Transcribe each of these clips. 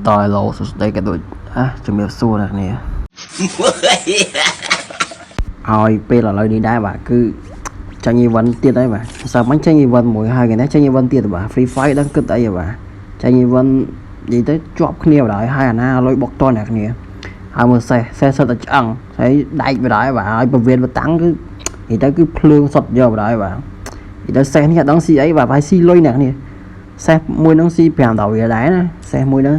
តើឡូសស្ដីក៏ដូចជំរាបសួរអ្នកនេះហើយពេលឥឡូវនេះដែរបាទគឺចាញ់ event ទៀតហើយបាទសើមិញចាញ់ event មួយហើយគេណាចាញ់ event ទៀតបាទ free fire ដឹងគិតអីបាទចាញ់ event និយាយទៅជាប់គ្នាបណ្ដោយហើយអាណាលុយបុកតអ្នកគ្នាហើយមើលសេះសិតតែឆ្អឹងហើយដែកបណ្ដោយបាទហើយពវៀនបតាំងគឺនិយាយទៅគឺភ្លើងសុតយកបណ្ដោយបាទនិយាយទៅសេះនេះអត់ដឹងស៊ីអីបាទហើយស៊ីលុយអ្នកគ្នាសេះមួយហ្នឹងស៊ី5ដុល្លារដែរណាសេះមួយហ្នឹង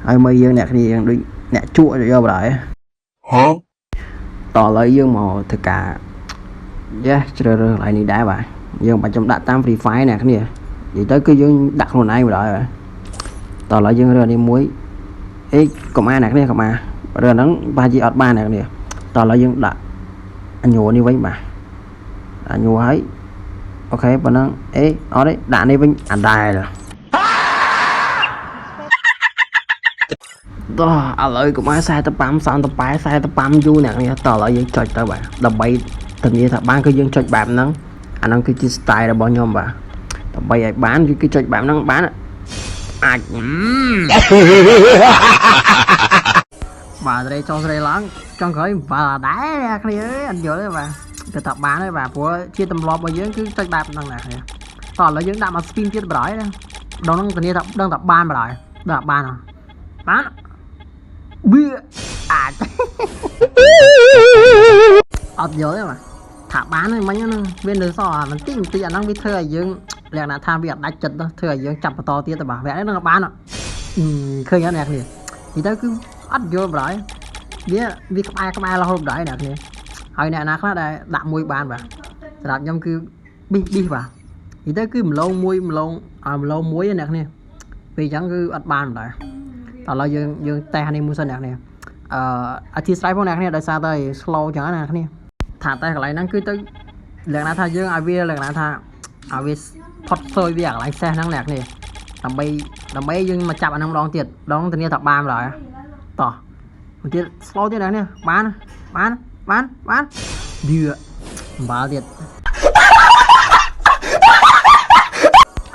ហើយមើលយើងអ្នកគ្នាយើងដូចអ្នកជក់យកបណ្ដោយហ៎តឥឡូវយើងមកធ្វើការជ្រើសរើសកន្លែងនេះដែរបាទយើងបាច់ចំដាក់តាម free fire អ្នកគ្នានិយាយទៅគឺយើងដាក់ខ្លួនឯងបណ្ដោយបាទតឥឡូវយើងរើសនេះមួយកុំអាអ្នកគ្នាកុំអារើសហ្នឹងប្រហែលជាអត់បានអ្នកគ្នាតឥឡូវយើងដាក់អញូនេះវិញបាទអញូហើយអូខេប៉ុណ្ណឹងអត់ទេដាក់នេះវិញអដែលតោះឥឡូវកុំឲ្យ45 45យូរអ្នកនេះតឥឡូវយើងចុចទៅបាទដើម្បីធានាថាបានគឺយើងចុចបែបហ្នឹងអាហ្នឹងគឺជា style របស់ខ្ញុំបាទដើម្បីឲ្យបានគឺចុចបែបហ្នឹងបានអាចបាទស្រីចង់ស្រីឡើងចង់ក្រោយបាទដែរអ្នកគ្នាអើយអត់យល់ទេបាទគឺថាបានហើយបាទព្រោះជាទម្លាប់របស់យើងគឺចុចបែបហ្នឹងអ្នកគ្នាតោះឥឡូវយើងដាក់មក spin ទៀតបណ្ដោយណាដល់ហ្នឹងធានាថាដឹងថាបានបណ្ដោយដឹងថាបានបានវាអាចអត់យល់ទេបាទថាបានហើយមិញហ្នឹងវានៅសល់បន្តិចអាហ្នឹងវាធ្វើឲ្យយើងលក្ខណៈថាវាអត់ដាច់ចិត្តទៅធ្វើឲ្យយើងចាប់បន្តទៀតទៅបាទវាហ្នឹងបានឃើញអត់អ្នកគ្នានិយាយទៅគឺអត់យល់បណ្ដោយវាក្បែររហូតបណ្ដោយអ្នកគ្នាហើយអ្នកណាខ្លះដែលដាក់មួយបានបាទសម្រាប់ខ្ញុំគឺប៊ីសបាទនិយាយទៅគឺម្លងមួយអ្នកគ្នាពេលអញ្ចឹងគឺអត់បានបណ្ដោយឥឡូវយើងតេស្តនេះមួយសិនអ្នកគ្នាអធិស្ឋានផងអ្នកគ្នាដោយសារតែ slow អញ្ចឹងណាអ្នកគ្នាថាតែកន្លែងហ្នឹងគឺទៅលក្ខណៈថាយើងឲ្យវាលក្ខណៈថាឲ្យវាផុតស៊យវាកន្លែងសេះហ្នឹងអ្នកគ្នាដើម្បីយើងមកចាប់អាហ្នឹងម្ដងទៀតដងធានាថាបានឡើយតោះមួយទៀត slow ទៀតអ្នកគ្នាបានឌឺអំបាលទៀតឥ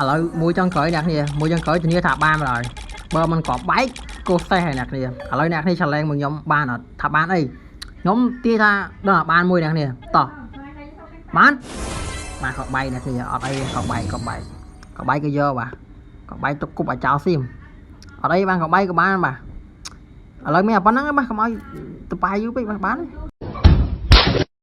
ឡូវមួយចុងក្រោយអ្នកគ្នាមួយចុងក្រោយធានាថាបានឡើយបើមិនក៏បែកកូសេះហើយអ្នកគ្នាឥឡូវអ្នកគ្នាឆាឡេងមកខ្ញុំបានអត់ថាបានអីខ្ញុំទាយថាដឹងថាបានមួយអ្នកគ្នាតោះបានក៏បែកអ្នកគ្នាអត់អីក៏បែកគឺយកបាទក៏បែកទុកគប់ឲ្យចោលសៀមអត់អីបានក៏បែកក៏បានបាទឥឡូវមានតែប៉ុណ្្នឹងបាទកុំឲ្យតប៉ាយយូរពេកបាទបាន